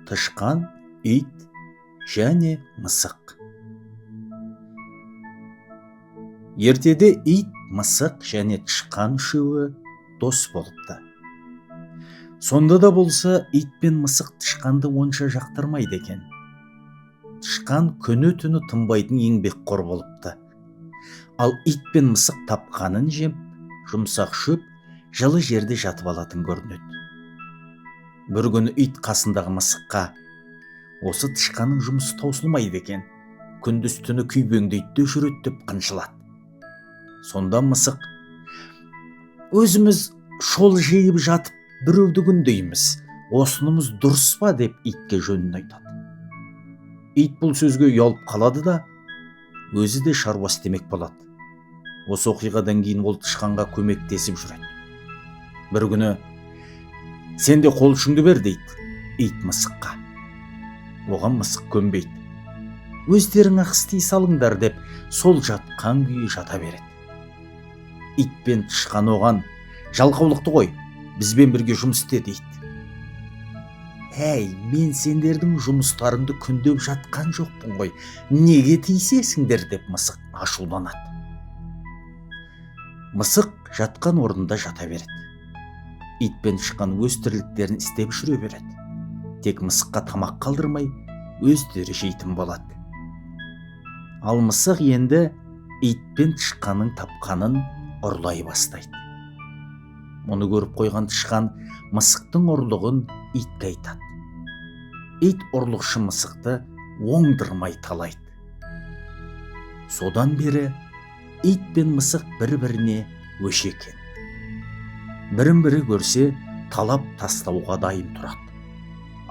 тышқан, ит және мысық. Ертеде ит, мысық және тышқан үшеуі дос болыпты. Сонда да болса ит пен мысық тышқанды онша жақтырмайды екен. Тышқан күні түні тынбайтын еңбекқор болыпты. Ал ит пен мысық тапқанын жеп, жұмсақ шөп, жылы жерде жатып алатын көрінеді. Бір күні ит қасындағы мысыққа: осы тышқанның жұмысы таусылмайды екен, күндіз түні күйбеңдейді де жүреді деп қынжылады. Сонда мысық: өзіміз шол жиып жатып біреуді күндейміз, осынымыз дұрыс па деп итке жөнін айтады. Ит бұл сөзге ұялып қалады да, өзі де шаруа істемек болады. Осы оқиғадан кейін ол тышқанға көмектесіп жүреді. Бір күні: сен де қол ұшыңды бер дейді ит мысыққа. Оған мысық көнбейді. Өздерің ақ істей салыңдар деп сол жатқан күйі жата береді. Ит пен тышқан оған: жалқаулықты қой, бізбен бірге жұмыс істе дейді. Әй, мен сендердің жұмыстарыңды күндеп жатқан жоқпын ғой, неге тиісесіңдер деп мысық ашуланады. Мысық жатқан орнында жата береді. Ит пен тышқан өз тірліктерін істеп жүре береді. Тек мысыққа тамақ қалдырмай өздері жейтін болады. Ал мысық енді ит пен тышқанның тапқанын ұрлай бастайды. Мұны көріп қойған тышқан мысықтың ұрлығын итке айтады. Ит ұрлықшы мысықты оңдырмай талайды. Содан бері ит пен мысық бір-біріне өш екен. Бірін-бірі көрсе талап тастауға дайын тұрады.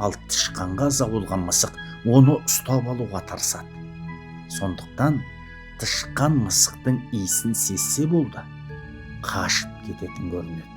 Ал тышқанға ыза болған мысық оны ұстап алуға тырысады. Сондықтан тышқан мысықтың иісін сезсе болды, қашып кететін көрінеді.